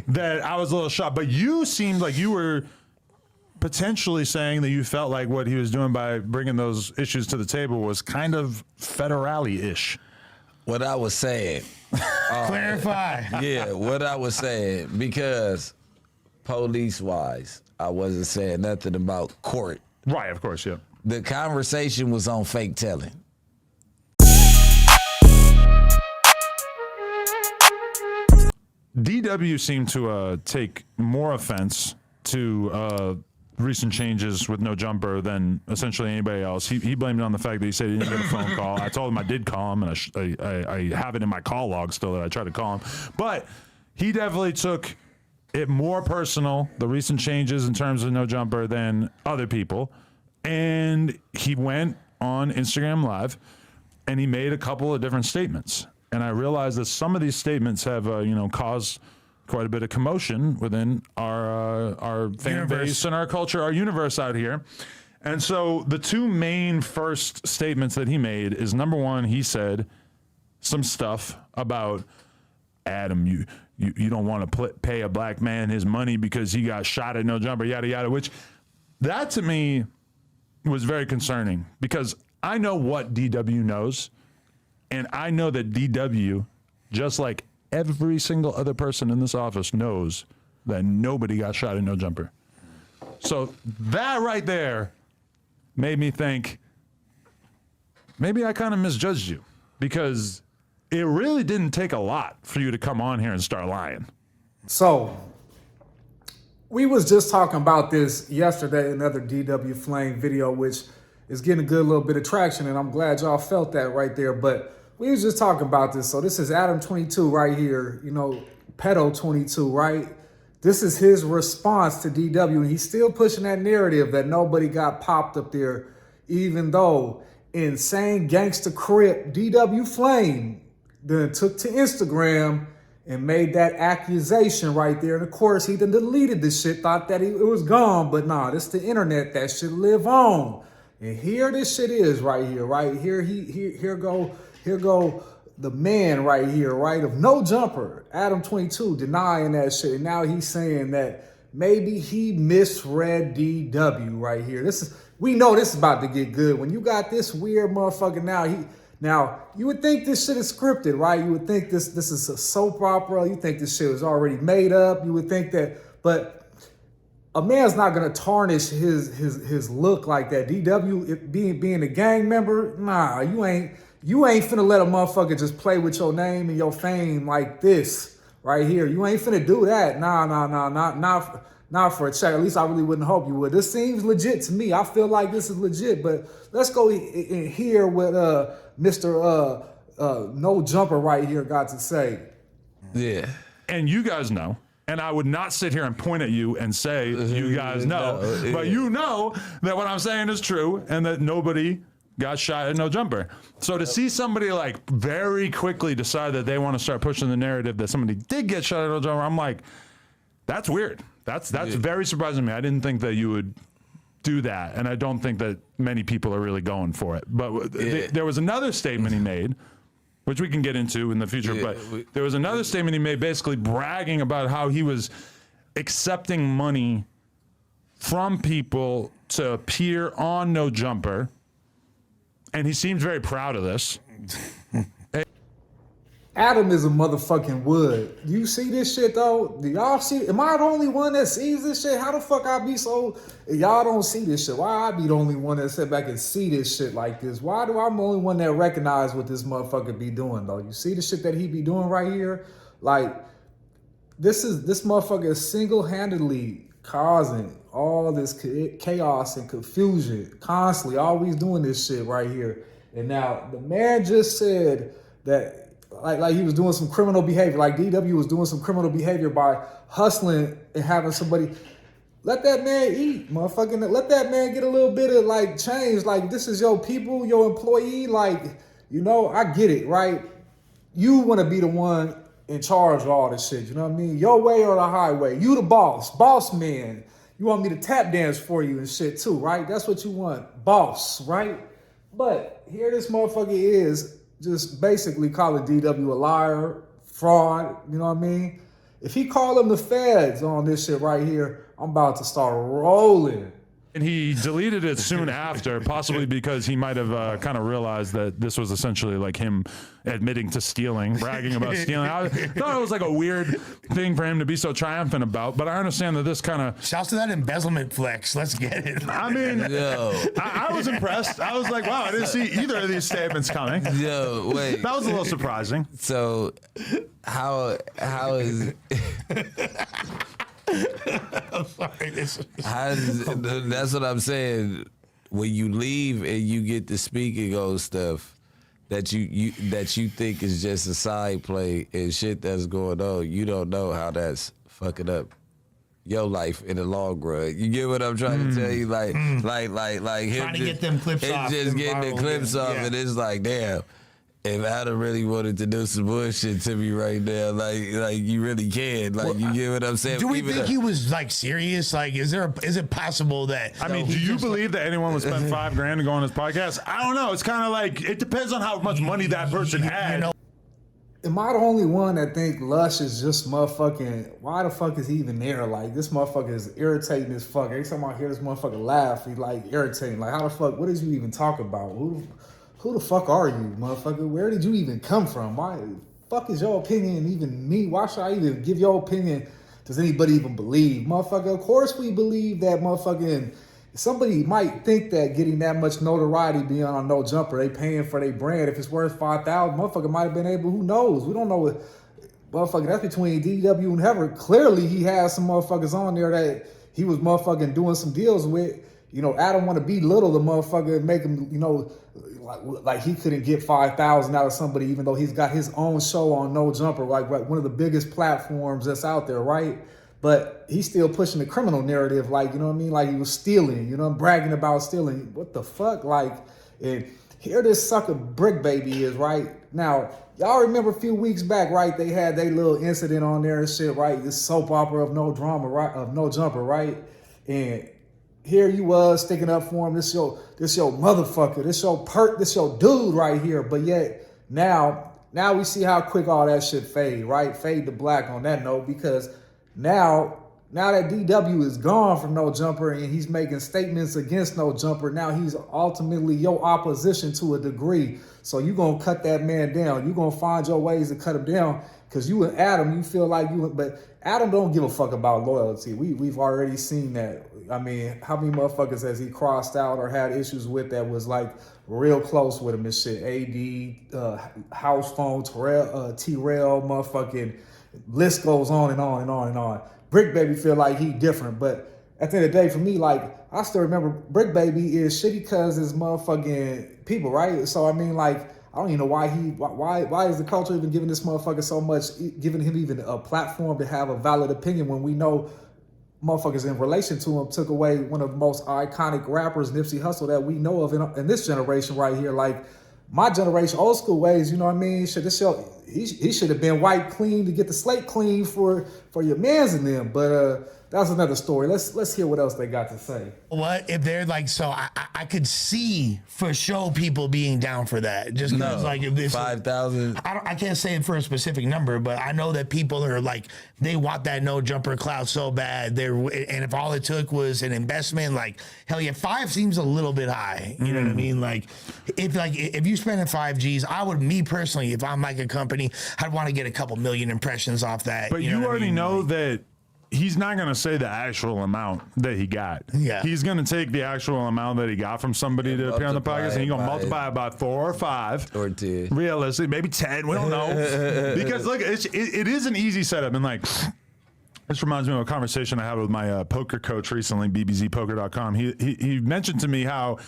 that I was a little shocked. But you seemed like you were potentially saying that you felt like what he was doing by bringing those issues to the table was kind of federale-ish. What I was saying. Clarify. Yeah, what I was saying, because police-wise, I wasn't saying nothing about court. Right, of course, yeah. The conversation was on fake telling. DW seemed to take more offense to recent changes with no jumper than essentially anybody else. He blamed it on the fact that he said he didn't get a phone call. I told him I did call him, and I have it in my call log still that I tried to call him. But he definitely took it more personal, the recent changes in terms of no jumper, than other people. And he went on Instagram Live, and he made a couple of different statements. And I realized that some of these statements have, caused quite a bit of commotion within our fan base and our culture, our universe out here. And so the two main first statements that he made is, number one, he said some stuff about Adam, you don't want to pay a black man his money because he got shot at no jumper, yada, yada, which that to me was very concerning because I know what DW knows. And I know that DW, just like every single other person in this office, knows that nobody got shot in no jumper. So that right there made me think, maybe I kind of misjudged you, because it really didn't take a lot for you to come on here and start lying. So we was just talking about this yesterday, another DW Flame video, which is getting a good little bit of traction, and I'm glad y'all felt that right there. But we was just talking about this. So this is Adam22 right here, pedo22, right? This is his response to DW, and he's still pushing that narrative that nobody got popped up there, even though insane gangster crip DW Flame then took to Instagram and made that accusation right there. And of course, he then deleted this shit, thought that it was gone, but nah, this the internet, that should live on. And here this shit is right here, right? Here go the man right here, right? Of no jumper, Adam22, denying that shit. And now he's saying that maybe he misread DW right here. We know this is about to get good. When you got this weird motherfucker now you would think this shit is scripted, right? You would think this is a soap opera. You think this shit was already made up. You would think that, but a man's not gonna tarnish his look like that. DW being a gang member, nah, you ain't finna let a motherfucker just play with your name and your fame like this right here. You ain't finna do that. Nah, not for a check. At least I really wouldn't hope you would. This seems legit to me. I feel like this is legit, but let's go and hear what Mr. No Jumper right here got to say. Yeah. And you guys know, and I would not sit here and point at you and say, you guys know, but you know that what I'm saying is true and that nobody got shot at no jumper. So to see somebody like very quickly decide that they want to start pushing the narrative that somebody did get shot at no jumper, I'm like, that's weird. That's very surprising to me. I didn't think that you would do that, and I don't think that many people are really going for it. But there was another statement he made, which we can get into in the future, but there was another statement he made basically bragging about how he was accepting money from people to appear on No Jumper, and he seems very proud of this. Adam is a motherfucking wood. Do you see this shit though? Do y'all see? Am I the only one that sees this shit? How the fuck I be so? Y'all don't see this shit. Why I be the only one that sit back and see this shit like this? Why do I'm the only one that recognize what this motherfucker be doing though? You see the shit that he be doing right here? Like this motherfucker is single-handedly causing all this chaos and confusion, constantly always doing this shit right here. And now the man just said that like he was doing some criminal behavior, like DW was doing some criminal behavior by hustling and having somebody. Let that man eat, motherfucking. Let that man get a little bit of like change. Like this is your people, your employee. Like, I get it, right? You want to be the one in charge of all this shit. You know what I mean? Your way or the highway. You the boss man. You want me to tap dance for you and shit too, right? That's what you want, boss, right? But here this motherfucker is just basically calling DW a liar, fraud, you know what I mean? If he call them the feds on this shit right here, I'm about to start rolling. And he deleted it soon after, possibly because he might have kind of realized that this was essentially like him admitting to stealing, bragging about stealing. I thought it was like a weird thing for him to be so triumphant about, but I understand that this kind of... Shouts to that embezzlement flex. Let's get it. I mean, I was impressed. I was like, wow, I didn't see either of these statements coming. Yo, wait. That was a little surprising. So, how is... I'm sorry. That's what I'm saying. When you leave and you get to speaking on stuff that you think is just a side play and shit that's going on, you don't know how that's fucking up your life in the long run. You get what I'm trying to tell you? Like Trying to get them clips off. Just getting the clips off, and it's like, damn. If Adam really wanted to do some bullshit to me right now, like you really can, like you get what I'm saying. Do we think he was like serious? Like, is it possible that? I mean, do you believe that anyone would spend $5,000 to go on his podcast? I don't know. It's kind of like it depends on how much money that person had. You know, Am I the only one that think Lush is just motherfucking? Why the fuck is he even there? Like, this motherfucker is irritating as fuck. Every time I hear this motherfucker laugh, he's like irritating. Like, how the fuck? What did you even talk about? Who the fuck are you, motherfucker? Where did you even come from? Why the fuck is your opinion even me? Why should I even give your opinion? Does anybody even believe? Motherfucker, of course we believe that motherfucking... Somebody might think that getting that much notoriety being on No Jumper, they paying for their brand. If it's worth $5,000, motherfucker might have been able, who knows? We don't know what... Motherfucker, that's between DW and Heather. Clearly he has some motherfuckers on there that he was motherfucking doing some deals with. You know, Adam want to belittle the motherfucker and make him, you know... Like he couldn't get 5,000 out of somebody, even though he's got his own show on No Jumper, like one of the biggest platforms that's out there, right? But he's still pushing the criminal narrative, like, you know what I mean? Like he was stealing, you know, bragging about stealing. What the fuck? Like, and here this sucker Brick Baby is, right? Now, y'all remember a few weeks back, right? They had their little incident on there and shit, right? This soap opera of No Drama, right? Of No Jumper, right? And here you was sticking up for him. This your motherfucker. This your dude right here. But yet now we see how quick all that shit fade, right? Fade to black on that note, because now that DW is gone from No Jumper and he's making statements against No Jumper, now he's ultimately your opposition to a degree. So you gonna cut that man down. You gonna find your ways to cut him down, because you and Adam, you feel like but Adam don't give a fuck about loyalty. We've already seen that. I mean, how many motherfuckers has he crossed out or had issues with that was like real close with him and shit? AD, House Phone, T-Rail, motherfucking list goes on and on and on and on. Brick Baby feel like he different, but at the end of the day, for me, like, I still remember Brick Baby is shitty cuz his motherfucking people, right? So I mean, like, I don't even know why is the culture even giving this motherfucker so much, giving him even a platform to have a valid opinion when we know motherfuckers in relation to him took away one of the most iconic rappers, Nipsey Hussle, that we know of in this generation right here. Like, my generation, old school ways, you know what I mean? He should have been wiped clean to get the slate clean for your mans in them. But that's another story. Let's hear what else they got to say. What if they're like, so I could see for sure people being down for that, just because like if this 5,000. I can't say it for a specific number, but I know that people are like, they want that No Jumper clout so bad. And if all it took was an investment, like, hell yeah, 5 seems a little bit high. You know what I mean? Like if you spending 5 G's, I would, me personally, if I'm like a company, I'd want to get a couple million impressions off that. But you already know that he's not going to say the actual amount that he got. Yeah. He's going to take the actual amount that he got from somebody to appear on the podcast, and he's going to multiply it by 4 or 5. Or 10. Realistically, maybe 10. We don't know. Because, look, it is an easy setup. And, like, this reminds me of a conversation I had with my poker coach recently, bbzpoker.com. He mentioned to me how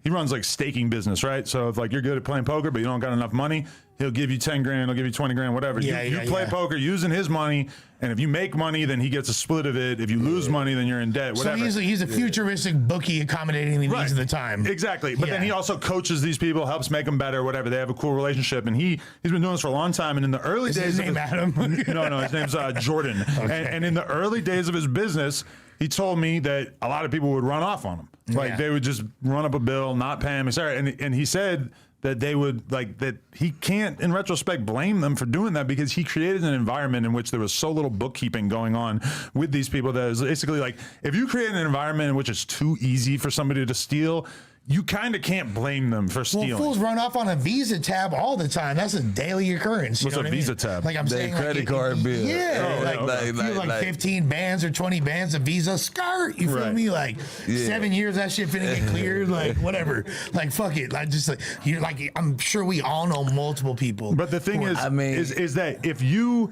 he runs, like, staking business, right? So, if, like, you're good at playing poker, but you don't got enough money, he'll give you 10 grand, he'll give you 20 grand, whatever. You play poker using his money, and if you make money, then he gets a split of it. If you lose money, then you're in debt, whatever. So he's a futuristic bookie accommodating the needs of the time. Exactly. But then he also coaches these people, helps make them better, whatever. They have a cool relationship. And he's been doing this for a long time. And in the early days... His name Adam? No, his name's Jordan. Okay. And in the early days of his business, he told me that a lot of people would run off on him. Like, they would just run up a bill, not pay him, etc. And he said that they would like that he can't in retrospect blame them for doing that because he created an environment in which there was so little bookkeeping going on with these people that is basically like if you create an environment in which it's too easy for somebody to steal, you kind of can't blame them for stealing. Well, fools run off on a Visa tab all the time. That's a daily occurrence. You What's know a what I Visa mean? tab? Like I'm That saying, credit card bill. Yeah, like 15 bands or 20 bands of Visa skirt. You feel Right. me? Like 7 years that shit finna get cleared. Like whatever. Like fuck it. Like just like you like I'm sure we all know multiple people. But the thing is, I mean- is that if you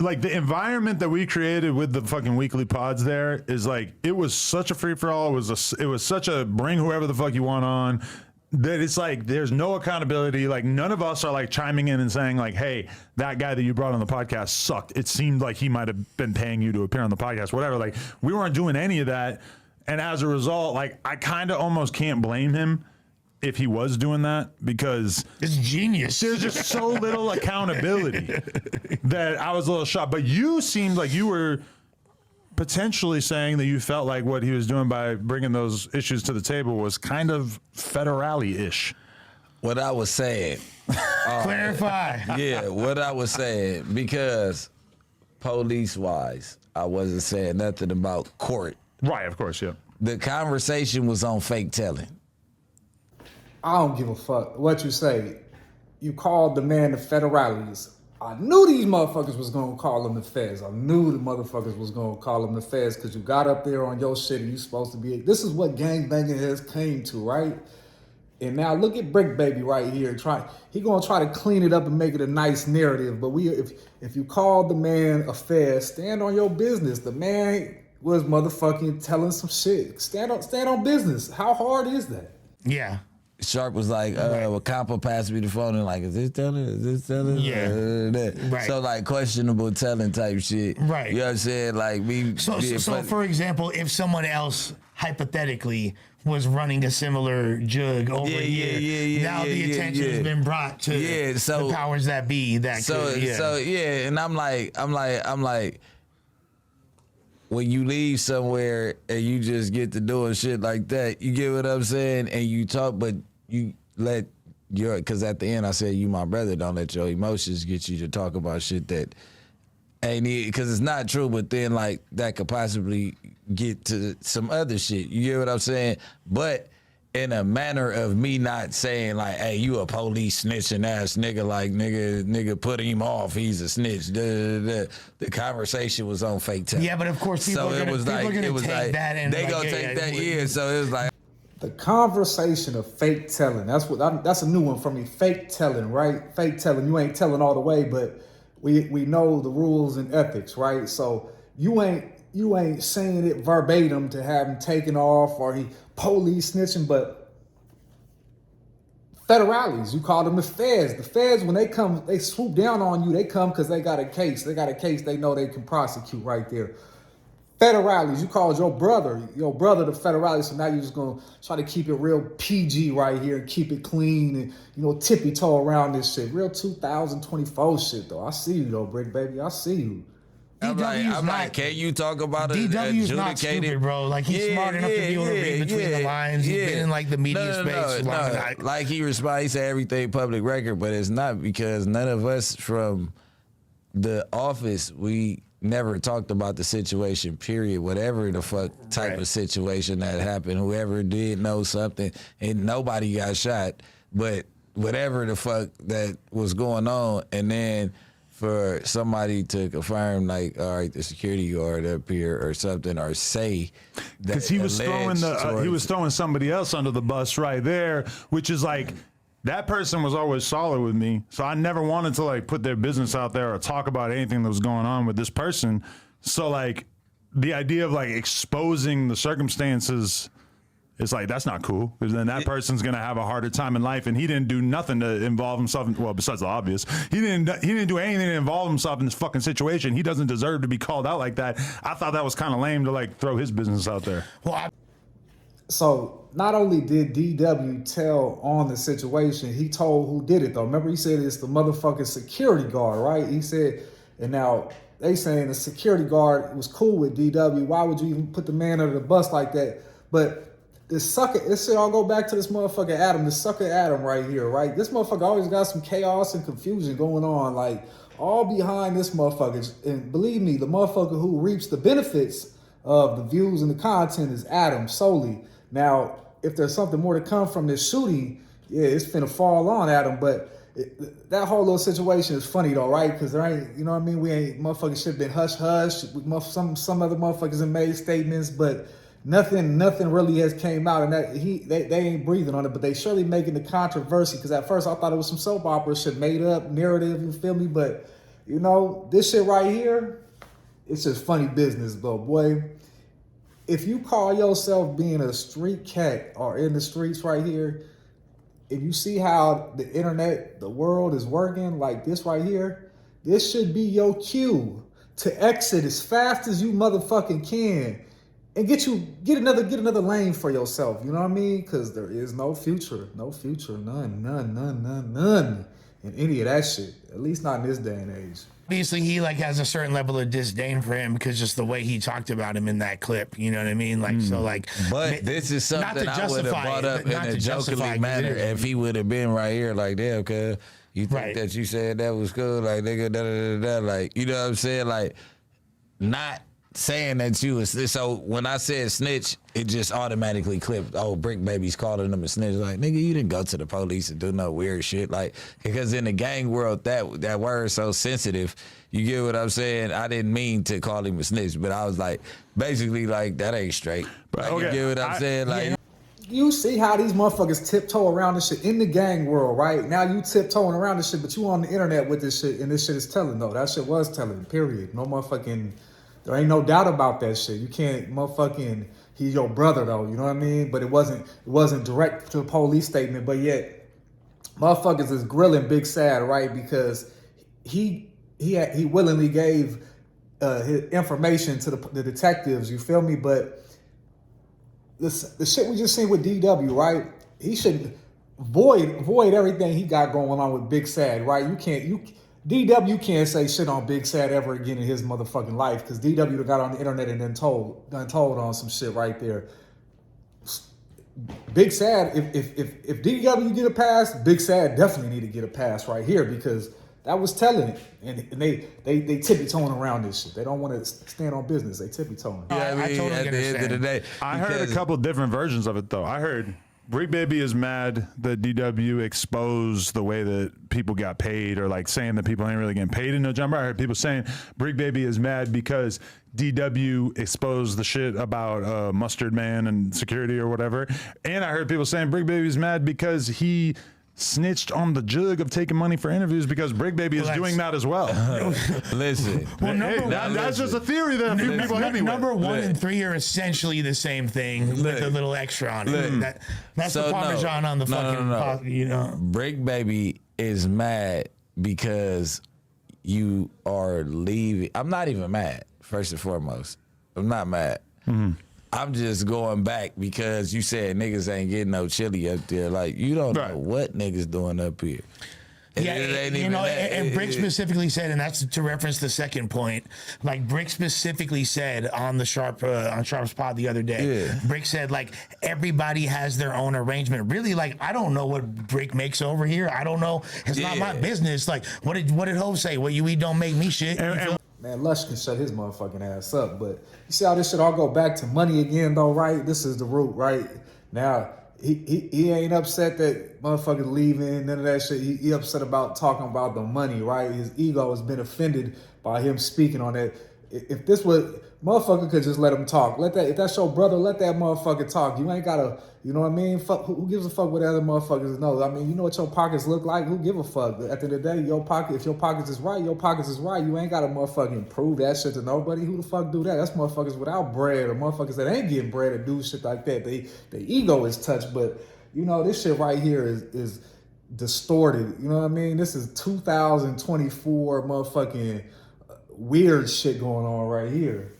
like the environment that we created with the fucking weekly pods, there is like it was such a free for all. It was such a bring whoever the fuck you want on. That it's like there's no accountability. Like none of us are like chiming in and saying like, "Hey, that guy that you brought on the podcast sucked. It seemed like he might have been paying you to appear on the podcast, whatever." Like we weren't doing any of that, and as a result, like I kind of almost can't blame him if he was doing that because it's genius. there's just so little accountability that I was a little shocked. But you seemed like you were potentially saying that you felt like what he was doing by bringing those issues to the table was kind of federale-ish. What I was saying. Clarify. Yeah, what I was saying, because police-wise, I wasn't saying nothing about court. Right, of course, yeah. The conversation was on fake telling. I don't give a fuck what you say. You called the man the federales. I knew these motherfuckers was gonna call him the feds. I knew the motherfuckers was gonna call him the feds because you got up there on your shit and you supposed to be. This is what gangbanging has came to, right? And now look at Brick Baby right here. He gonna try to clean it up and make it a nice narrative. But if you called the man a fed, stand on your business. The man was motherfucking telling some shit. Stand on business. How hard is that? Yeah. Sharp was like, well, Compa passed me the phone and like, is this telling? Is this telling? Yeah. Right. So like questionable telling type shit. Right. You know what I'm saying? Like me. So for example, if someone else hypothetically was running a similar jug over here, now the attention has been brought to the powers that be. And I'm like, when you leave somewhere and you just get to doing shit like that, you get what I'm saying, and you talk, but you let because at the end I said, you my brother, don't let your emotions get you to talk about shit that ain't it, because it's not true, but then like that could possibly get to some other shit. You get what I'm saying? But in a manner of me not saying like, hey, you a police snitching ass nigga, like nigga put him off, he's a snitch. The conversation was on fake telling. Yeah, but of course people are gonna take that and they gonna take that. Yeah, so it was like the conversation of fake telling. That's a new one for me. Fake telling, right? Fake telling. You ain't telling all the way, but we know the rules and ethics, right? So you ain't saying it verbatim to have him taken off or he police snitching, but federales, you call them the feds. The feds, when they come, they swoop down on you. They come because they got a case. They got a case they know they can prosecute right there. Federales, you called your brother the federales, so now you're just gonna try to keep it real PG right here and keep it clean and tippy toe around this shit. Real 2024 shit though. I see you though, Brick Baby. I see you. I'm like, can you talk about it? DW's not stupid, bro. Like he's smart enough to be able to read between the lines. He's been in like the media space. Like he responded, he said everything public record, but it's not, because none of us from the office, we never talked about the situation, period. Whatever the fuck type of situation that happened, whoever did know something, and nobody got shot, but whatever the fuck that was going on, and then for somebody to confirm, like, all right, the security guard up here or something, or say that, because he was throwing somebody else under the bus right there, which is like, that person was always solid with me, so I never wanted to like put their business out there or talk about anything that was going on with this person. So like the idea of like exposing the circumstances, it's like, that's not cool, because then that person's gonna have a harder time in life, and he didn't do nothing to involve himself in, well, besides the obvious, he didn't do anything to involve himself in this fucking situation. He doesn't deserve to be called out like that. I thought that was kind of lame to like throw his business out there. So not only did DW tell on the situation, he told who did it though. Remember, he said it's the motherfucking security guard, right? He said, and now they saying the security guard was cool with DW. Why would you even put the man under the bus like that? But this shit all go back to this motherfucker Adam, this sucker Adam right here, right? This motherfucker always got some chaos and confusion going on, like all behind this motherfucker. And believe me, the motherfucker who reaps the benefits of the views and the content is Adam solely. Now, if there's something more to come from this shooting, yeah, it's finna fall on Adam. But that whole little situation is funny though, right? Because there ain't, you know what I mean? We ain't, motherfucking shit been hush hush. Some other motherfuckers have made statements, but nothing really has came out, and that they ain't breathing on it. But they surely making the controversy, because at first I thought it was some soap opera shit, made up narrative. You feel me? But you know, this shit right here, it's just funny business, though, boy. If you call yourself being a street cat or in the streets right here, if you see how the internet, the world is working like this right here, this should be your cue to exit as fast as you motherfucking can and get another lane for yourself. You know what I mean? Because there is no future, none in any of that shit. At least not in this day and age. Obviously, he like has a certain level of disdain for him because just the way he talked about him in that clip. You know what I mean? Like so, like. But this is something I would have brought up in a jokingly manner if he would have been right here. Like, damn, cuz you think that you said that was cool? Like, nigga, da. Like, you know what I'm saying? Like, not saying that you was. So when I said snitch, it just automatically clipped. Oh, Brick Baby's calling him a snitch. Like, nigga, you didn't go to the police and do no weird shit. Like, because in the gang world, that word's so sensitive. You get what I'm saying? I didn't mean to call him a snitch, but I was like, basically, like, that ain't straight. Like, you get what I'm saying? Like, you see how these motherfuckers tiptoe around this shit in the gang world, right? Now you tiptoeing around this shit, but you on the internet with this shit, and this shit is telling, though. That shit was telling, period. No motherfucking, there ain't no doubt about that shit. You can't motherfucking, he's your brother, though, you know what I mean? But it wasn't direct to the police statement, but yet motherfuckers is grilling Big Sad, right? Because he willingly gave his information to the detectives, you feel me? But the shit we just seen with DW, right? He should void everything he got going on with Big Sad, right? DW can't say shit on Big Sad ever again in his motherfucking life, because DW got on the internet and done told on some shit right there. Big Sad, if DW get a pass, Big Sad definitely need to get a pass right here, because that was telling it, and they tippy-toeing around this shit. They don't want to stand on business. They tippy-toeing. Yeah, I totally at the end of the day, I heard a couple different versions of it though. I heard Brick Baby is mad that DW exposed the way that people got paid, or like saying that people ain't really getting paid in No Jumper. I heard people saying Brick Baby is mad because DW exposed the shit about Mustard Man and security or whatever. And I heard people saying Brick Baby is mad because he snitched on the jug of taking money for interviews, because Brick Baby is doing that as well. Listen. Well, that's just a theory that a few people hit me with. Number 1 and 3 are essentially the same thing with a little extra on it. That's the Parmesan on the fucking, you know. Brick Baby is mad because you are leaving. I'm not even mad, first and foremost. I'm not mad. Mm-hmm. I'm just going back because you said niggas ain't getting no chili up there. Like, you don't know what niggas doing up here. Yeah, and Brick specifically said, and that's to reference the second point. Like, Brick specifically said on the on Sharp's pod the other day. Brick said, like, everybody has their own arrangement. Really, like, I don't know what Brick makes over here. I don't know. It's not my business. Like, what did Hov say? What you eat don't make me shit. Man, Lush can shut his motherfucking ass up. But you see how this shit all go back to money again, though, right? This is the root, right? Now, he ain't upset that motherfuckers leaving, none of that shit. He upset about talking about the money, right? His ego has been offended by him speaking on that. If this was, motherfucker could just let him talk. If that's your brother, let that motherfucker talk. You ain't gotta, you know what I mean? Fuck, who gives a fuck what other motherfuckers know? I mean, you know what your pockets look like? Who give a fuck? At the end of the day, if your pockets is right, your pockets is right. You ain't gotta motherfucking prove that shit to nobody. Who the fuck do that? That's motherfuckers without bread, or motherfuckers that ain't getting bread to do shit like that. Their ego is touched, but you know, this shit right here is distorted. You know what I mean? This is 2024 motherfucking weird shit going on right here.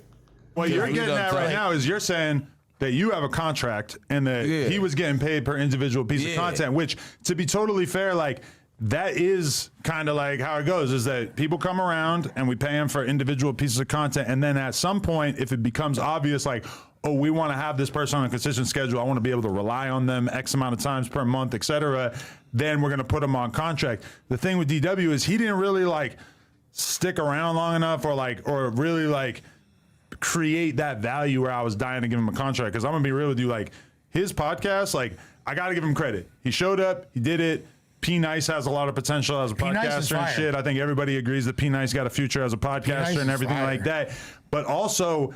What you're getting at right now is you're saying that you have a contract and that he was getting paid per individual piece of content, which, to be totally fair, like, that is kind of like how it goes, is that people come around and we pay them for individual pieces of content, and then at some point, if it becomes obvious, like, oh, we want to have this person on a consistent schedule. I want to be able to rely on them X amount of times per month, et cetera. Then we're going to put them on contract. The thing with DW is he didn't really like stick around long enough or really like create that value where I was dying to give him a contract. Cause I'm gonna be real with you. Like his podcast, like I got to give him credit. He showed up, he did it. P Nice has a lot of potential as a podcaster and shit. I think everybody agrees that P Nice got a future as a podcaster and everything like that. But also,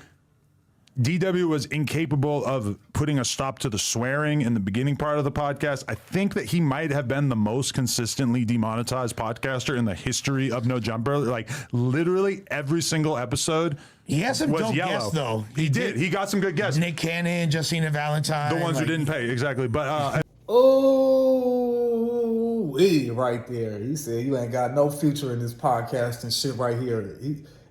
DW was incapable of putting a stop to the swearing in the beginning part of the podcast. I think that he might have been the most consistently demonetized podcaster in the history of No Jumper. Like literally every single episode. He has some was dope yellow. guests though. He did. He got some good guests. Nick Cannon, Justina Valentine. The ones who didn't pay, exactly. But right there. He said you ain't got no future in this podcast and shit right here.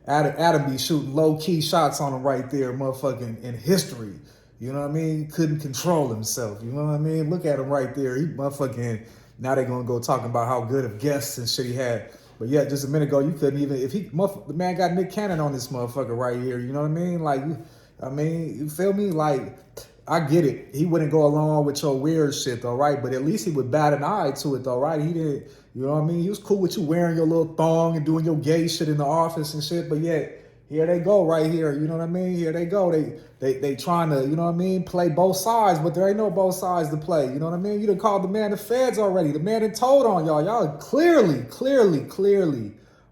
Adam be shooting low-key shots on him right there, motherfucking in history. You know what I mean? Couldn't control himself. You know what I mean? Look at him right there. He motherfucking, now they're going to go talking about how good of guests and shit he had. But yeah, just a minute ago, you couldn't even, the man got Nick Cannon on this motherfucker right here. You know what I mean? Like, you feel me? Like, I get it. He wouldn't go along with your weird shit though, right? But at least he would bat an eye to it though, right? He didn't, you know what I mean? He was cool with you wearing your little thong and doing your gay shit in the office and shit. But yet, here they go right here. You know what I mean? Here they go. They trying to, you know what I mean, play both sides, but there ain't no both sides to play. You know what I mean? You done called the man the feds already. The man done told on y'all. Y'all clearly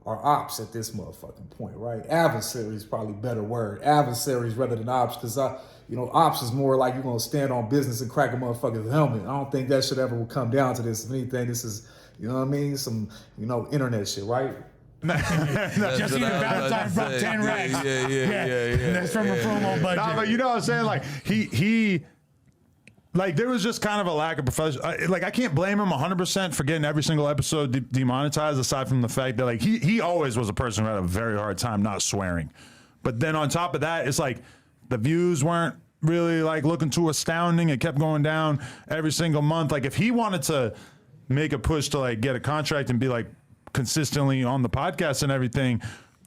are ops at this motherfucking point, right? Adversaries, probably better word. Adversaries rather than ops, because ops is more like you're going to stand on business and crack a motherfucker's helmet. I don't think that shit ever will come down to this. If anything, this is, you know what I mean? Some, internet shit, right? Justina Valentine brought 10 racks. Yeah. That's from a promo budget. Nah, but you know what I'm saying? Like he like there was just kind of a lack of professional. Like I can't blame him 100% for getting every single episode demonetized. Aside from the fact that like he always was a person who had a very hard time not swearing. But then on top of that, it's like the views weren't really like looking too astounding. It kept going down every single month. Like if he wanted to make a push to like get a contract and be like consistently on the podcast and everything,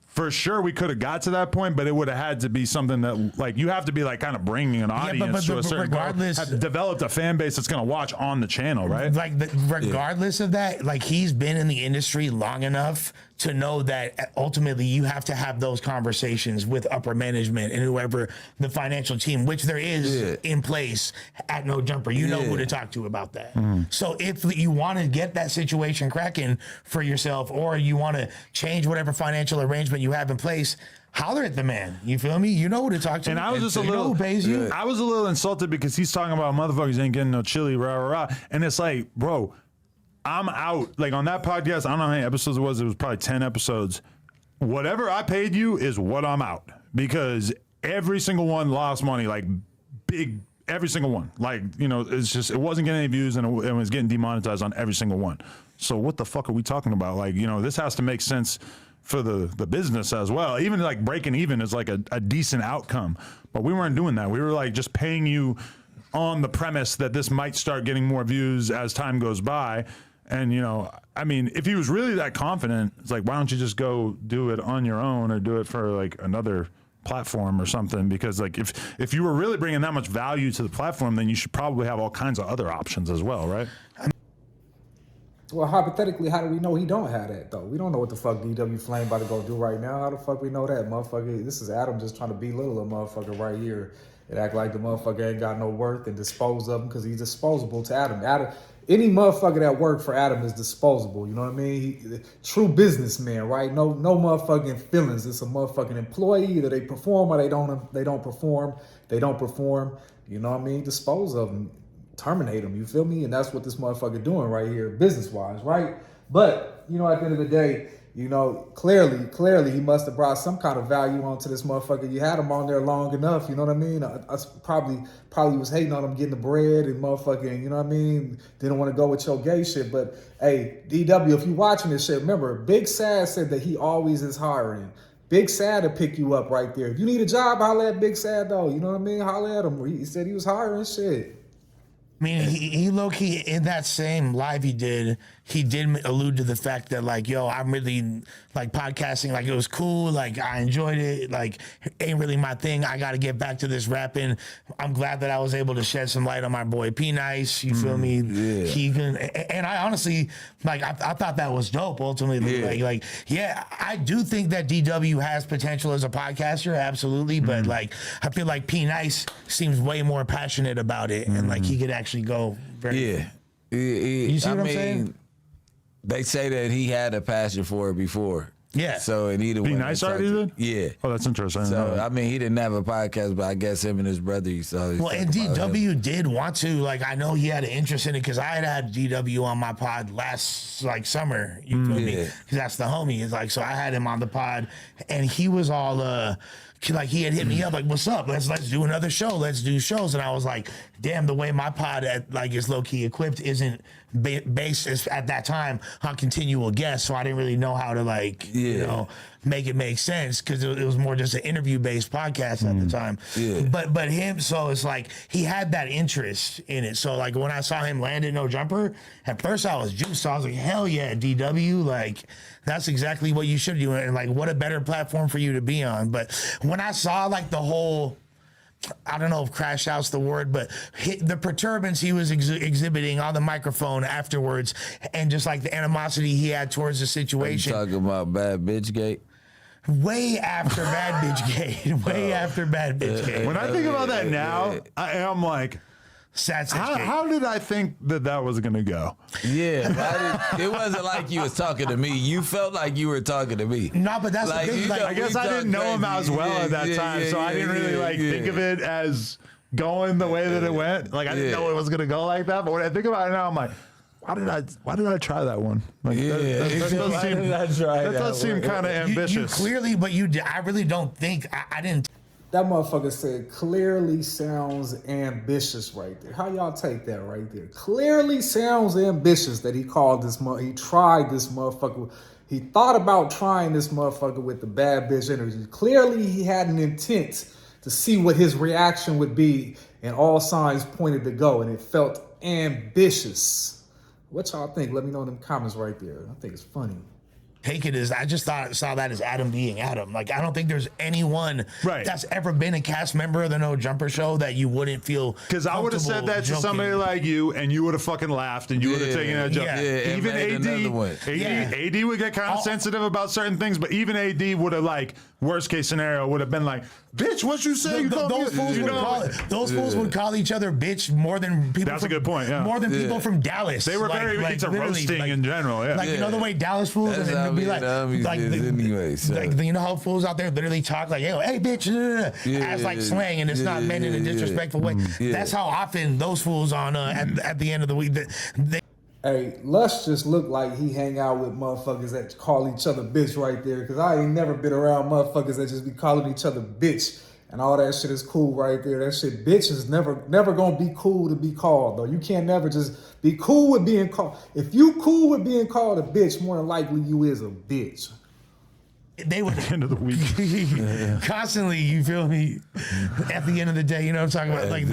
for sure we could have got to that point, but it would have had to be something that like you have to be like kind of bringing an audience to a certain regardless, have developed a fan base that's going to watch on the channel, right? Like regardless of that, like he's been in the industry long enough to know that ultimately you have to have those conversations with upper management and whoever the financial team, which there is in place at No Jumper. You know who to talk to about that. So if you want to get that situation cracking for yourself, or you want to change whatever financial arrangement you have in place, holler at the man. You feel me? You know who to talk to. And I was just who pays you. I was a little insulted because he's talking about motherfuckers ain't getting no chili, rah, rah, rah. And it's like, bro, I'm out. Like on that podcast, I don't know how many episodes it was. It was probably 10 episodes. Whatever I paid you is what I'm out, because every single one lost money, like big, every single one. Like, it's just, it wasn't getting any views and it was getting demonetized on every single one. So what the fuck are we talking about? Like, this has to make sense for the business as well. Even like breaking even is like a decent outcome, but we weren't doing that. We were like just paying you on the premise that this might start getting more views as time goes by. And, I mean, if he was really that confident, it's like, why don't you just go do it on your own or do it for like another platform or something? Because like if you were really bringing that much value to the platform, then you should probably have all kinds of other options as well, right? Well, hypothetically, how do we know he don't have that, though? We don't know what the fuck DW Flame about to go do right now. How the fuck we know that, motherfucker? This is Adam just trying to belittle a motherfucker right here and act like the motherfucker ain't got no worth and dispose of him because he's disposable to Adam. Any motherfucker that worked for Adam is disposable, you know what I mean? True businessman, right? No motherfucking feelings. It's a motherfucking employee. Either they perform or they don't perform. They don't perform, you know what I mean? Dispose of them. Terminate them, you feel me? And that's what this motherfucker doing right here, business-wise, right? But, at the end of the day, clearly he must have brought some kind of value onto this motherfucker. You had him on there long enough, you know what I mean? I probably was hating on him getting the bread and motherfucking, you know what I mean? Didn't want to go with your gay shit. But, hey, DW, if you watching this shit, remember, Big Sad said that he always is hiring. Big Sad to pick you up right there. If you need a job, holler at Big Sad, though. You know what I mean? Holler at him. He said he was hiring shit. I mean, he low-key, in that same live he did allude to the fact that, like, yo, I'm really, like, podcasting, like, it was cool, like, I enjoyed it, like, ain't really my thing, I gotta get back to this rapping. I'm glad that I was able to shed some light on my boy P-Nice, you feel me? Yeah. He can, and I honestly, like, I thought that was dope, ultimately. Yeah. Yeah, I do think that DW has potential as a podcaster, absolutely, but, like, I feel like P-Nice seems way more passionate about it, and, like, he could actually go very... Yeah. You see what I'm saying? They say that he had a passion for it before. Yeah. So and either Be way, nice already did? Yeah. Oh, that's interesting. So I mean, he didn't have a podcast, but I guess him and his brother used to always Well, talk and about him. DW did want to, like, I know he had an interest in it because I had DW on my pod last, like, summer. You feel me? Yeah. Because that's the homie. It's like, so I had him on the pod, and he was all, like, he had hit me up, like, what's up? Let's do another show. Let's do shows. And I was like, damn, the way my pod is low key equipped isn't based at that time on continual guests. So I didn't really know how to, like, you know, make it make sense because it was more just an interview based podcast at the time. Yeah. But him, so it's like he had that interest in it. So, like, when I saw him land in No Jumper, at first I was juiced. So I was like, hell yeah, DW, like, that's exactly what you should do. And, like, what a better platform for you to be on. But when I saw, like, the whole, I don't know if crash out's the word, but the perturbance he was exhibiting on the microphone afterwards, and just, like, the animosity he had towards the You situation. talking about Bad Bitch Gate? Way after Bad Bitch Gate. Way after Bad Bitch Gate. when I think about that now, I'm like, Sad Six Gate. how did I think that was going to go? Yeah, it wasn't like you was talking to me. You felt like you were talking to me. No, but that's Like, the thing. you Like, know, I guess we I didn't talk know him crazy. as well at that Yeah, time, yeah, so I didn't really like think of it as going the way that it went. Like, I didn't know it was gonna go like that. But when I think about it now, I'm like, why did I try that one? Like, that does seem kind of ambitious. You clearly, but I really don't think I didn't. That motherfucker said clearly sounds ambitious right there. How y'all take that right there? Clearly sounds ambitious that he tried this motherfucker. He thought about trying this motherfucker with the bad bitch energy. Clearly he had an intent to see what his reaction would be, and all signs pointed to go, and it felt ambitious. What y'all think? Let me know in the comments right there. I think it's funny. Take it as I just saw that as Adam being Adam. Like, I don't think there's anyone that's ever been a cast member of the No Jumper show that you wouldn't feel. Because I would have said that to somebody like you, and you would have fucking laughed, and you would have taken that joke. Yeah. Even AD would get kind of sensitive about certain things, but even AD would have, like, worst case scenario would have been like, "Bitch, what you say?" Those fools would call each other bitch more than people. That's a good point. Yeah. More than people from Dallas. They were very into roasting in general. Yeah. Like, you know the way Dallas fools That's and how it'd be anyway, so. like, you know how fools out there literally talk like, hey bitch, as like slang, and it's not meant in a disrespectful way. That's how often those fools on at the end of the week Hey, Lush just looked like he hang out with motherfuckers that call each other bitch right there. Because I ain't never been around motherfuckers that just be calling each other bitch. And all that shit is cool right there. That shit, bitch, is never gonna be cool to be called, though. You can't never just be cool with being called. If you cool with being called a bitch, more than likely you is a bitch. they would End of the week. constantly, you feel me? At the end of the day, you know what I'm talking about? Like,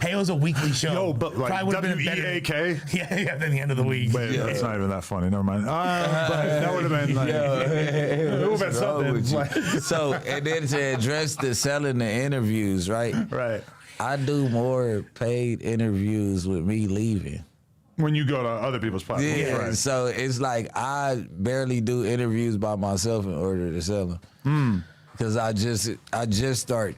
hey, it was a weekly show. Yo, but like Probably would've been better. WEAK? Yeah, at the end of the week. Wait, that's not even that funny. Never mind. But that would have been like, it would have been something. Like, So, and then to address the selling the interviews, right? right. I do more paid interviews with me leaving. When you go to other people's platforms. Yeah, Right. so it's like I barely do interviews by myself in order to sell them. Because I just start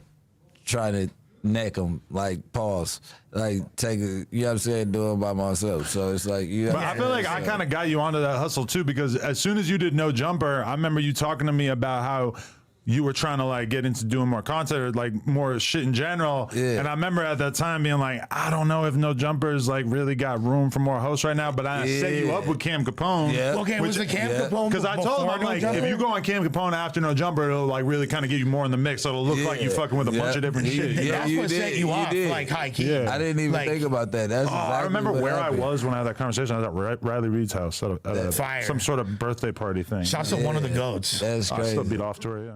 trying to neck them, like pause, like take it, you know what I'm saying, do them by myself. So it's like, you know. But I feel like I kind of got you onto that hustle too, because as soon as you did No Jumper, I remember you talking to me about how you were trying to like get into doing more content or like more shit in general. Yeah. And I remember at that time being like, I don't know if No Jumpers like really got room for more hosts right now, but I set you up with Cam Capone. Yeah. Okay, was it Cam Capone? Because I told him, I'm before like, No if Jumper? you go on Cam Capone after No Jumper, it'll like really kind of get you more in the mix. So it'll look like you fucking with a bunch of different shit. You know? That's you what set did, you you off, did. like high key. Yeah. I didn't even Like, think about that. That's exactly I remember what where happened. I was when I had that conversation. I was at Riley Reed's house at Fire. some sort of birthday party thing. Shouts to one of the goats. That's I crazy. still beat off to her, yeah.